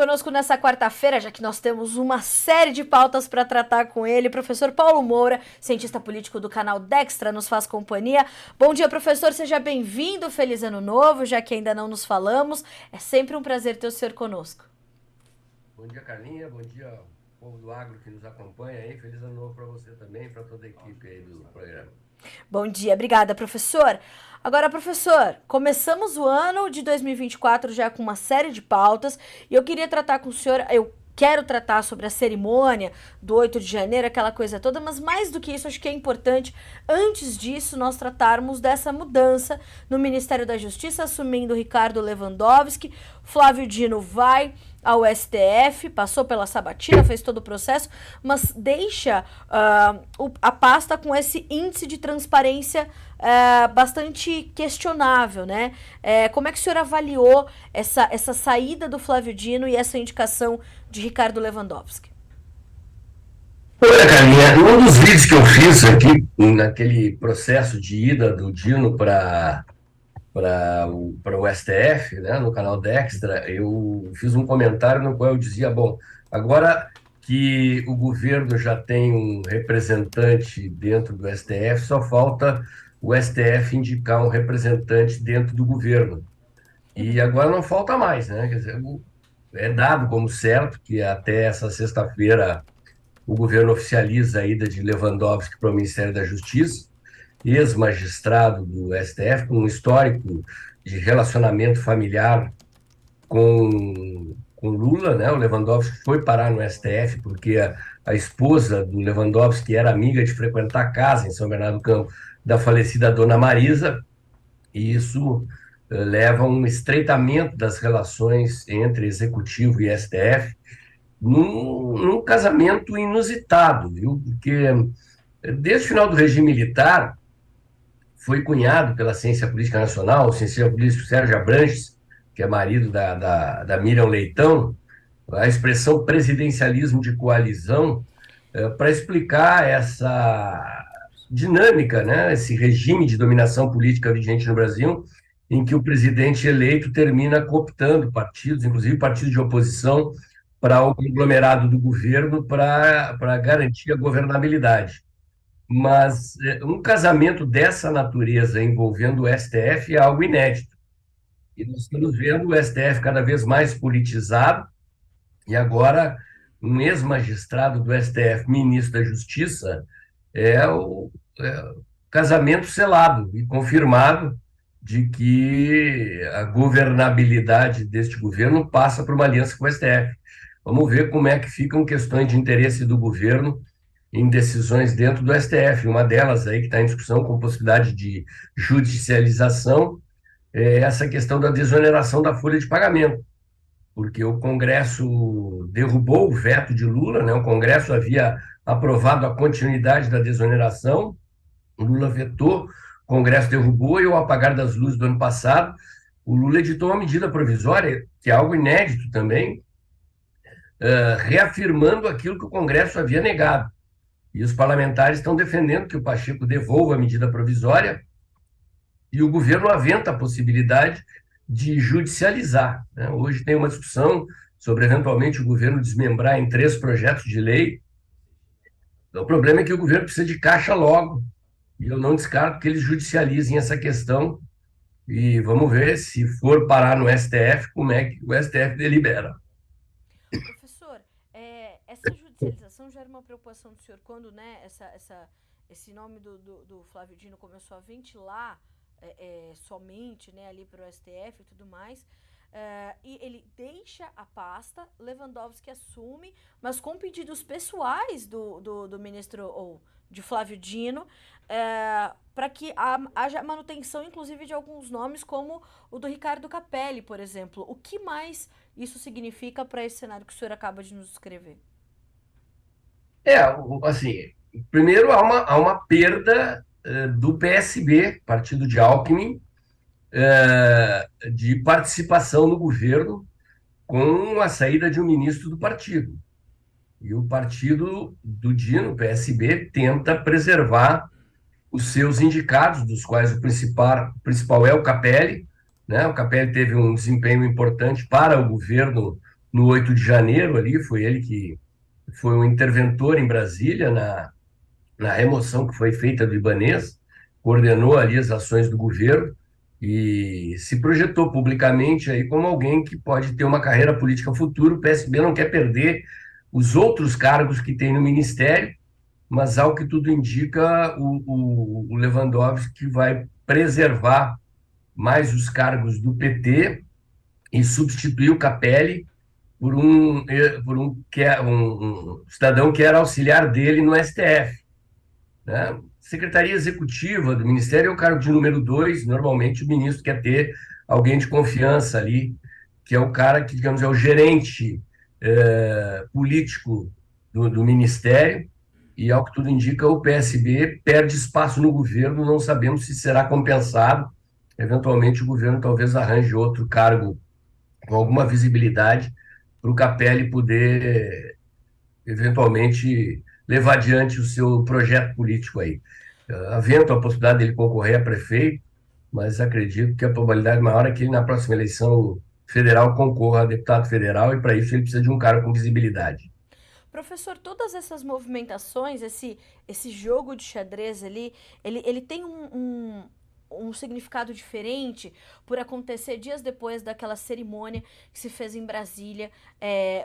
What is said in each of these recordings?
conosco nessa quarta-feira, já que nós temos uma série de pautas para tratar com ele, professor Paulo Moura, cientista político do canal Dextra, nos faz companhia. Bom dia, professor, seja bem-vindo, feliz ano novo, já que ainda não nos falamos. É sempre um prazer ter o senhor conosco. Bom dia, Carlinha, bom dia, povo do agro que nos acompanha aí. Feliz ano novo para você também e para toda a equipe aí do programa. Bom dia, obrigada, professor. Agora, professor, começamos o ano de 2024 já com uma série de pautas e eu queria tratar com o senhor, eu quero tratar sobre a cerimônia do 8 de janeiro, aquela coisa toda, mas mais do que isso, acho que é importante, antes disso, nós tratarmos dessa mudança no Ministério da Justiça, assumindo Ricardo Lewandowski. Flávio Dino vai ao STF, passou pela sabatina, fez todo o processo, mas deixa a pasta com esse índice de transparência bastante questionável, né? Como é que o senhor avaliou essa saída do Flávio Dino e essa indicação de Ricardo Lewandowski? Olha, Carlinha, um dos vídeos que eu fiz aqui, naquele processo de ida do Dino para o STF, né, no canal Dextra, eu fiz um comentário no qual eu dizia, bom, agora que o governo já tem um representante dentro do STF, só falta o STF indicar um representante dentro do governo. E agora não falta mais, né? Quer dizer, é dado como certo que até essa sexta-feira o governo oficializa a ida de Lewandowski para o Ministério da Justiça, ex-magistrado do STF, com um histórico de relacionamento familiar com Lula, né? O Lewandowski foi parar no STF porque a esposa do Lewandowski era amiga de frequentar a casa em São Bernardo do Campo da falecida Dona Marisa, e isso leva a um estreitamento das relações entre Executivo e STF, num casamento inusitado, viu? Porque desde o final do regime militar, foi cunhado pela Ciência Política Nacional, o cientista político Sérgio Abranches, que é marido da Miriam Leitão, a expressão presidencialismo de coalizão, para explicar essa dinâmica, né, esse regime de dominação política vigente no Brasil, em que o presidente eleito termina cooptando partidos, inclusive partidos de oposição, para o conglomerado do governo para garantir a governabilidade. Mas um casamento dessa natureza envolvendo o STF é algo inédito. E nós estamos vendo o STF cada vez mais politizado, e agora um ex-magistrado do STF, ministro da Justiça, é o casamento selado e confirmado de que a governabilidade deste governo passa por uma aliança com o STF. Vamos ver como é que ficam questões de interesse do governo em decisões dentro do STF. Uma delas aí que está em discussão com possibilidade de judicialização é essa questão da desoneração da folha de pagamento, porque o Congresso derrubou o veto de Lula, né? O Congresso havia aprovado a continuidade da desoneração, o Lula vetou, o Congresso derrubou, e ao apagar das luzes do ano passado, o Lula editou uma medida provisória, que é algo inédito também, reafirmando aquilo que o Congresso havia negado. E os parlamentares estão defendendo que o Pacheco devolva a medida provisória, e o governo aventa a possibilidade de judicializar, né? Hoje tem uma discussão sobre, eventualmente, o governo desmembrar em 3 projetos de lei. O problema é que o governo precisa de caixa logo, e eu não descarto que eles judicializem essa questão, e vamos ver, se for parar no STF, como é que o STF delibera. Professor, essa judicialização já era uma preocupação do senhor quando, né, esse nome do Flávio Dino começou a ventilar somente, né, ali para o STF e tudo mais. E ele deixa a pasta, Lewandowski assume, mas com pedidos pessoais do ministro ou de Flávio Dino, para que haja manutenção, inclusive, de alguns nomes, como o do Ricardo Capelli, por exemplo. O que mais isso significa para esse cenário que o senhor acaba de nos descrever? Assim, primeiro há uma perda do PSB, partido de Alckmin, de participação no governo com a saída de um ministro do partido. E o partido do Dino, o PSB, tenta preservar os seus indicados, dos quais o principal é o Capelli, né? O Capelli teve um desempenho importante para o governo no 8 de janeiro ali, foi ele que foi um interventor em Brasília na remoção que foi feita do Ibanez, coordenou ali as ações do governo e se projetou publicamente aí como alguém que pode ter uma carreira política futura. O PSB não quer perder os outros cargos que tem no ministério, mas ao que tudo indica, o Lewandowski vai preservar mais os cargos do PT e substituir o Capelli por um cidadão que era auxiliar dele no STF, né? Secretaria Executiva do Ministério é o cargo de número dois. Normalmente o ministro quer ter alguém de confiança ali, que é o cara que, digamos, é o gerente político do Ministério, e ao que tudo indica, o PSB perde espaço no governo, não sabemos se será compensado. Eventualmente o governo talvez arranje outro cargo com alguma visibilidade para o Capelli poder eventualmente levar adiante o seu projeto político aí. Havendo a possibilidade dele concorrer a prefeito, mas acredito que a probabilidade maior é que ele, na próxima eleição federal, concorra a deputado federal, e para isso ele precisa de um cara com visibilidade. Professor, todas essas movimentações, esse jogo de xadrez ali, ele tem um significado diferente por acontecer dias depois daquela cerimônia que se fez em Brasília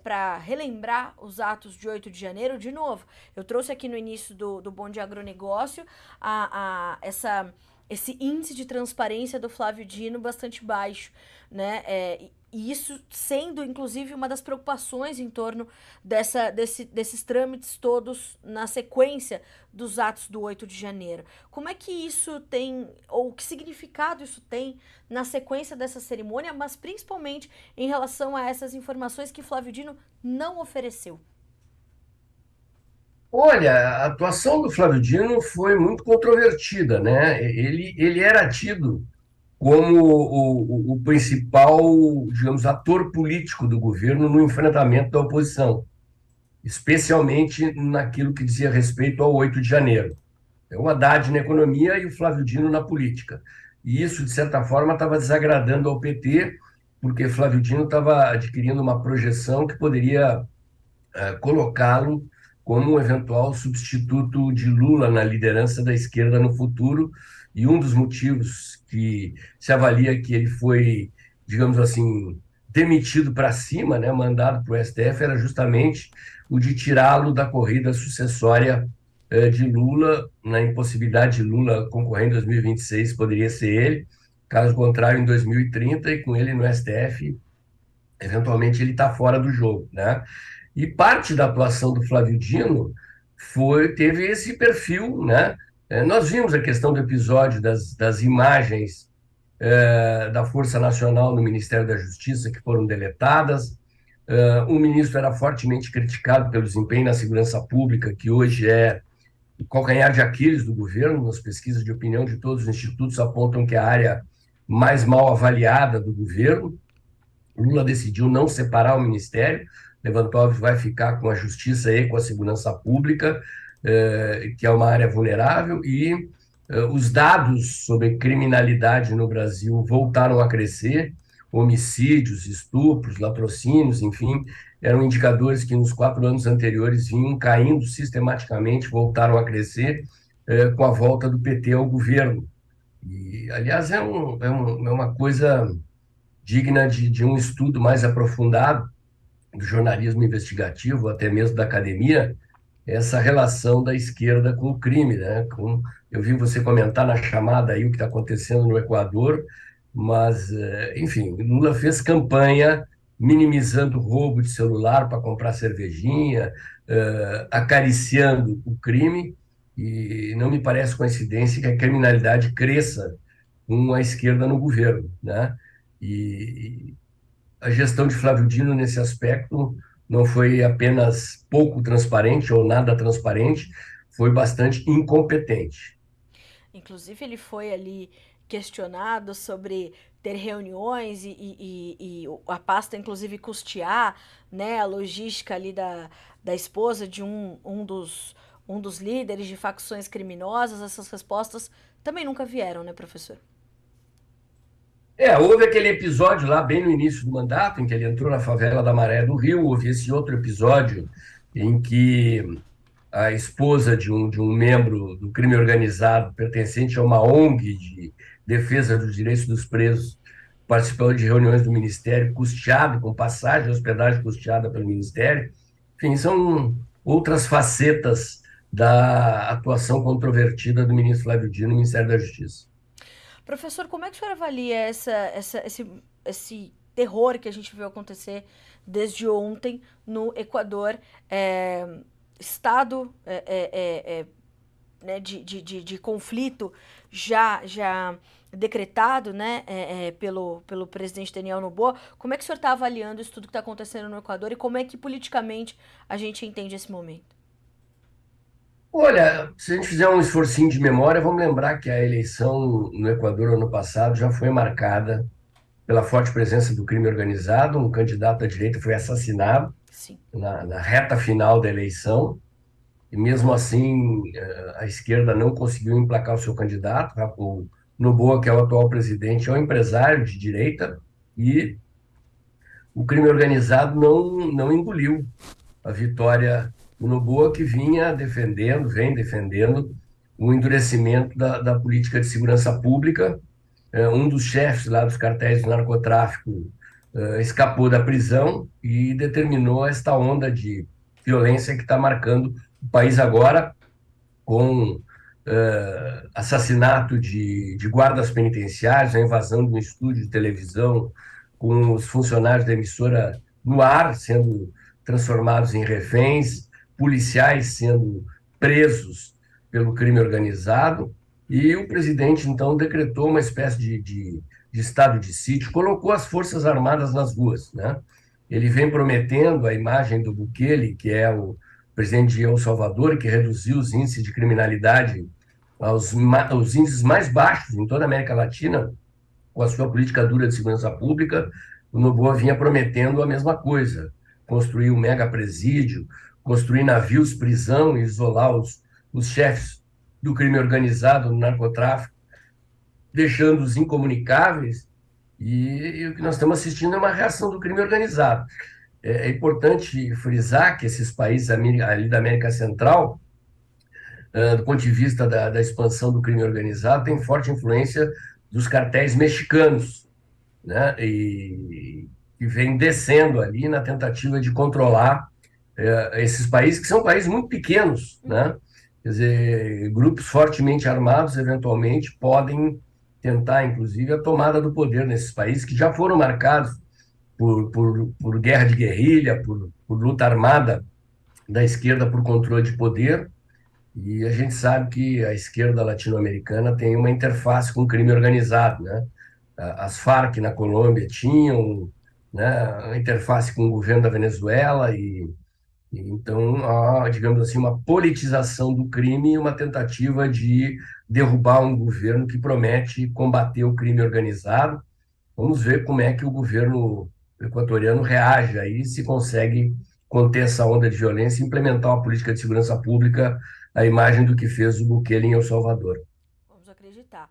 para relembrar os atos de 8 de janeiro. De novo, eu trouxe aqui no início do Bom Dia Agronegócio esse índice de transparência do Flávio Dino bastante baixo, né? E isso sendo, inclusive, uma das preocupações em torno desses trâmites todos na sequência dos atos do 8 de janeiro. Como é que isso tem, ou que significado isso tem na sequência dessa cerimônia, mas principalmente em relação a essas informações que Flávio Dino não ofereceu? Olha, a atuação do Flávio Dino foi muito controvertida, né? Ele era tido como o principal, digamos, ator político do governo no enfrentamento da oposição, especialmente naquilo que dizia respeito ao 8 de janeiro. É o Haddad na economia e o Flávio Dino na política. E isso, de certa forma, estava desagradando ao PT, porque Flávio Dino estava adquirindo uma projeção que poderia colocá-lo como um eventual substituto de Lula na liderança da esquerda no futuro. E um dos motivos que se avalia que ele foi, digamos assim, demitido para cima, né, mandado para o STF, era justamente o de tirá-lo da corrida sucessória de Lula, na impossibilidade de Lula concorrer em 2026, poderia ser ele, caso contrário, em 2030, e com ele no STF, eventualmente ele está fora do jogo, né? E parte da atuação do Flávio Dino teve esse perfil, né? Nós vimos a questão do episódio das imagens da Força Nacional no Ministério da Justiça que foram deletadas. O ministro era fortemente criticado pelo desempenho na segurança pública, que hoje é o calcanhar de Aquiles do governo. Nas pesquisas de opinião de todos os institutos apontam que é a área mais mal avaliada do governo. Lula decidiu não separar o ministério. Lewandowski vai ficar com a justiça e com a segurança pública, que é uma área vulnerável, e os dados sobre criminalidade no Brasil voltaram a crescer. Homicídios, estupros, latrocínios, enfim, eram indicadores que nos 4 anos anteriores vinham caindo sistematicamente, voltaram a crescer com a volta do PT ao governo. E, aliás, é uma coisa digna de um estudo mais aprofundado do jornalismo investigativo, até mesmo da academia, essa relação da esquerda com o crime, né? Eu vi você comentar na chamada aí o que está acontecendo no Equador, mas, enfim, Lula fez campanha minimizando o roubo de celular para comprar cervejinha, acariciando o crime, e não me parece coincidência que a criminalidade cresça com a esquerda no governo, né? E a gestão de Flávio Dino nesse aspecto não foi apenas pouco transparente ou nada transparente, foi bastante incompetente. Inclusive, ele foi ali questionado sobre ter reuniões e a pasta, inclusive, custear, né, a logística ali da esposa de um dos líderes de facções criminosas. Essas respostas também nunca vieram, né, professor? Houve aquele episódio lá bem no início do mandato, em que ele entrou na favela da Maré do Rio, houve esse outro episódio em que a esposa de um membro do crime organizado, pertencente a uma ONG de defesa dos direitos dos presos, participou de reuniões do Ministério, custeado, com passagem, hospedagem custeada pelo Ministério. Enfim, são outras facetas da atuação controvertida do ministro Flávio Dino no Ministério da Justiça. Professor, como é que o senhor avalia esse terror que a gente viu acontecer desde ontem no Equador? Estado né, de conflito já decretado, né, pelo presidente Daniel Noboa. Como é que o senhor está avaliando isso tudo que está acontecendo no Equador e como é que politicamente a gente entende esse momento? Olha, se a gente fizer um esforcinho de memória, vamos lembrar que a eleição no Equador ano passado já foi marcada pela forte presença do crime organizado. Um candidato à direita foi assassinado Sim. na reta final da eleição, e mesmo assim a esquerda não conseguiu emplacar o seu candidato. O Noboa, que é o atual presidente, é um empresário de direita, e o crime organizado não engoliu a vitória do Noboa, que vem defendendo o endurecimento da política de segurança pública. Um dos chefes lá dos cartéis do narcotráfico escapou da prisão e determinou esta onda de violência que está marcando o país agora, com assassinato de guardas penitenciários, a invasão de um estúdio de televisão, com os funcionários da emissora no ar sendo transformados em reféns, policiais sendo presos pelo crime organizado, e o presidente, então, decretou uma espécie de estado de sítio, colocou as Forças Armadas nas ruas, né? Ele vem prometendo a imagem do Bukele, que é o presidente de El Salvador, que reduziu os índices de criminalidade aos índices mais baixos em toda a América Latina, com a sua política dura de segurança pública. O Noboa vinha prometendo a mesma coisa: construir um mega presídio, construir navios prisão e isolar os chefes do crime organizado, do narcotráfico, deixando-os incomunicáveis. E o que nós estamos assistindo é uma reação do crime organizado. É importante frisar que esses países ali da América Central, do ponto de vista da expansão do crime organizado, têm forte influência dos cartéis mexicanos, né? E vem descendo ali na tentativa de controlar esses países, que são países muito pequenos, né? Quer dizer, grupos fortemente armados, eventualmente, podem tentar, inclusive, a tomada do poder nesses países que já foram marcados por guerra de guerrilha, por luta armada da esquerda por controle de poder. E a gente sabe que a esquerda latino-americana tem uma interface com o crime organizado, né? As Farc na Colômbia tinham, né, a interface com o governo da Venezuela, e então há, digamos assim, uma politização do crime e uma tentativa de derrubar um governo que promete combater o crime organizado. Vamos ver como é que o governo equatoriano reage aí, se consegue conter essa onda de violência e implementar uma política de segurança pública à imagem do que fez o Bukele em El Salvador. Vamos acreditar.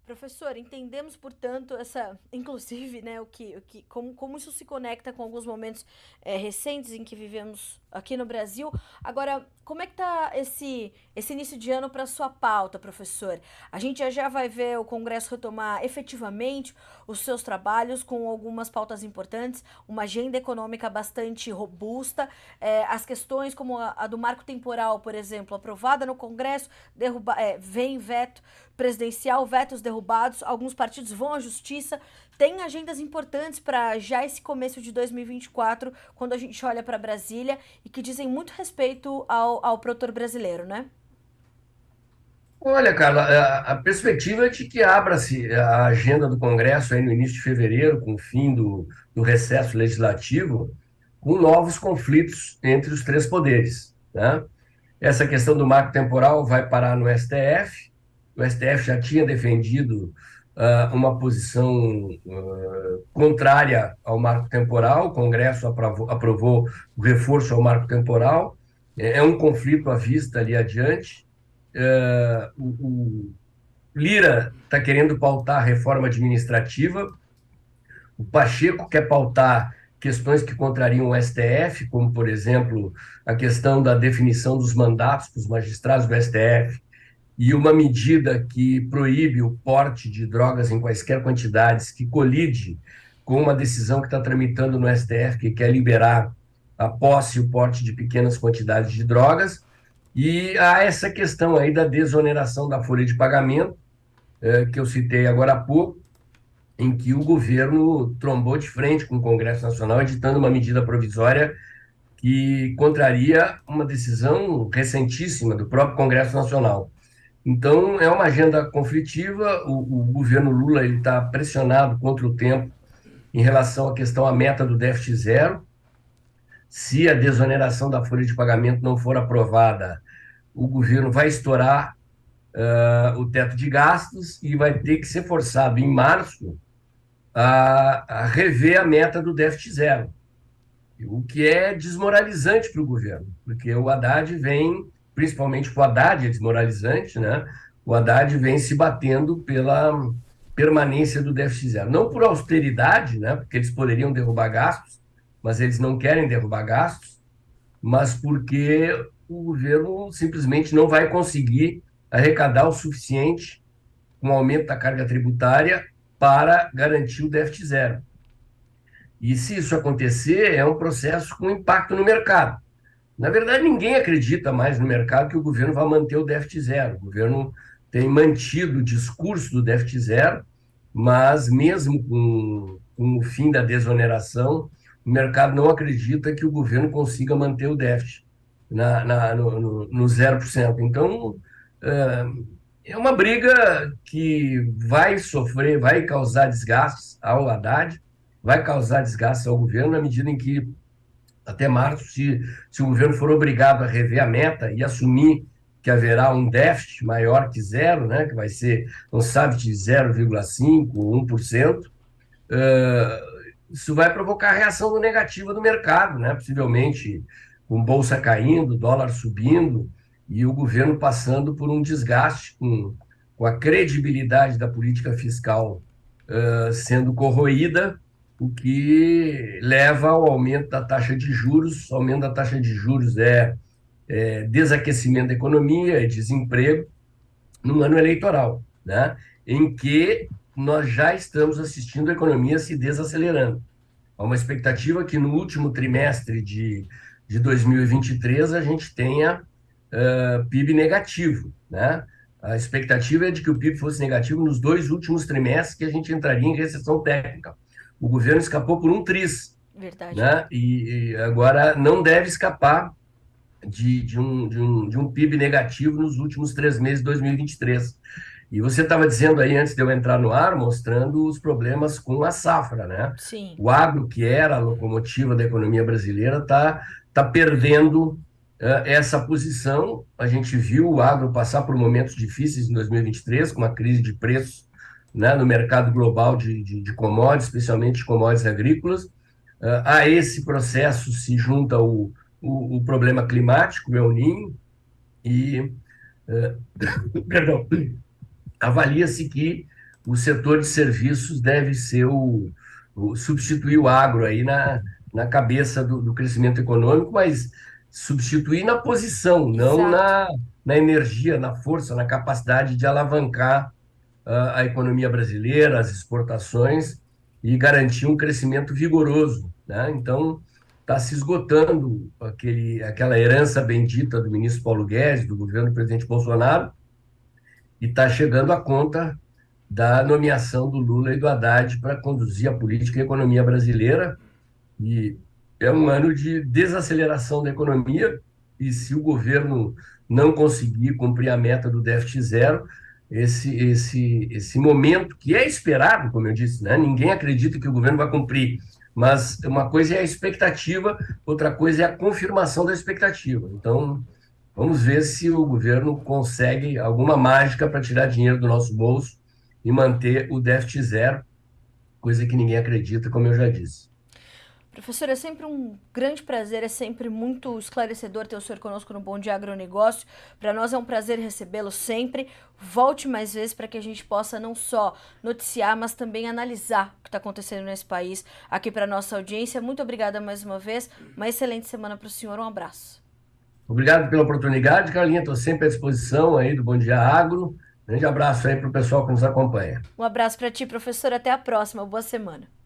Professor, entendemos, portanto, inclusive, né, como isso se conecta com alguns momentos recentes em que vivemos aqui no Brasil. Agora, como é que tá esse início de ano para sua pauta, professor? A gente já vai ver o Congresso retomar efetivamente os seus trabalhos com algumas pautas importantes, uma agenda econômica bastante robusta, as questões como a do marco temporal, por exemplo, aprovada no Congresso, vem veto presidencial, vetos derrubados, alguns partidos vão à justiça, tem agendas importantes para já esse começo de 2024, quando a gente olha para Brasília, e que dizem muito respeito ao produtor brasileiro, né? Olha, Carla, a perspectiva é de que abra-se a agenda do Congresso aí no início de fevereiro, com o fim do recesso legislativo, com novos conflitos entre os três poderes, né? Essa questão do marco temporal vai parar no STF. O STF já tinha defendido uma posição contrária ao marco temporal. O Congresso aprovou o reforço ao marco temporal. É um conflito à vista ali adiante. O Lira está querendo pautar a reforma administrativa, o Pacheco quer pautar questões que contrariam o STF, como, por exemplo, a questão da definição dos mandatos para os magistrados do STF, e uma medida que proíbe o porte de drogas em quaisquer quantidades, que colide com uma decisão que está tramitando no STF, que quer liberar a posse e o porte de pequenas quantidades de drogas, e há essa questão aí da desoneração da folha de pagamento, que eu citei agora há pouco, em que o governo trombou de frente com o Congresso Nacional, editando uma medida provisória que contraria uma decisão recentíssima do próprio Congresso Nacional. Então, é uma agenda conflitiva, o governo Lula está pressionado contra o tempo em relação à questão, à meta do déficit zero. Se a desoneração da folha de pagamento não for aprovada, o governo vai estourar o teto de gastos e vai ter que ser forçado, em março, a rever a meta do déficit zero, o que é desmoralizante para o governo, porque o Haddad vem, principalmente o Haddad é desmoralizante, né? O Haddad vem se batendo pela permanência do déficit zero. Não por austeridade, né? Porque eles poderiam derrubar gastos, mas eles não querem derrubar gastos, mas porque o governo simplesmente não vai conseguir arrecadar o suficiente com o aumento da carga tributária para garantir o déficit zero. E se isso acontecer, é um processo com impacto no mercado. Na verdade, ninguém acredita mais no mercado que o governo vai manter o déficit zero. O governo tem mantido o discurso do déficit zero, mas mesmo com o fim da desoneração, o mercado não acredita que o governo consiga manter o déficit no 0%. Então, é uma briga que vai sofrer, vai causar desgastes ao Haddad, vai causar desgastes ao governo, na medida em que, até março, se o governo for obrigado a rever a meta e assumir que haverá um déficit maior que zero, né, que vai ser, não sabe, de 0,5%, 1%, isso vai provocar reação negativa do mercado, né, possivelmente com bolsa caindo, dólar subindo, e o governo passando por um desgaste com a credibilidade da política fiscal sendo corroída, o que leva ao aumento da taxa de juros. O aumento da taxa de juros é desaquecimento da economia, é desemprego, no ano eleitoral, né? Em que nós já estamos assistindo a economia se desacelerando. Há uma expectativa que no último trimestre de 2023 a gente tenha PIB negativo, né? A expectativa é de que o PIB fosse negativo nos 2 últimos trimestres, que a gente entraria em recessão técnica. O governo escapou por um triz, Verdade. né? E agora não deve escapar de um PIB negativo nos últimos 3 meses de 2023. E você estava dizendo aí, antes de eu entrar no ar, mostrando os problemas com a safra, né? Sim. O agro, que era a locomotiva da economia brasileira, está perdendo essa posição. A gente viu o agro passar por momentos difíceis em 2023, com uma crise de preços, né, no mercado global de commodities, especialmente de commodities agrícolas. A esse processo se junta o problema climático, o El Niño, e perdão, avalia-se que o setor de serviços deve ser substituir o agro aí na cabeça do crescimento econômico, mas substituir na posição, não na energia, na força, na capacidade de alavancar a economia brasileira, as exportações e garantir um crescimento vigoroso, né? Então, está se esgotando aquela herança bendita do ministro Paulo Guedes, do governo do presidente Bolsonaro, e está chegando a conta da nomeação do Lula e do Haddad para conduzir a política e a economia brasileira. E é um ano de desaceleração da economia, e se o governo não conseguir cumprir a meta do déficit zero, esse momento que é esperado, como eu disse, né? Ninguém acredita que o governo vai cumprir, mas uma coisa é a expectativa, outra coisa é a confirmação da expectativa. Então, vamos ver se o governo consegue alguma mágica para tirar dinheiro do nosso bolso e manter o déficit zero, coisa que ninguém acredita, como eu já disse. Professor, é sempre um grande prazer, é sempre muito esclarecedor ter o senhor conosco no Bom Dia Agronegócio. Para nós é um prazer recebê-lo sempre. Volte mais vezes para que a gente possa não só noticiar, mas também analisar o que está acontecendo nesse país aqui para nossa audiência. Muito obrigada mais uma vez. Uma excelente semana para o senhor. Um abraço. Obrigado pela oportunidade, Carlinha. Estou sempre à disposição aí do Bom Dia Agro. Grande abraço aí para o pessoal que nos acompanha. Um abraço para ti, professor. Até a próxima. Boa semana.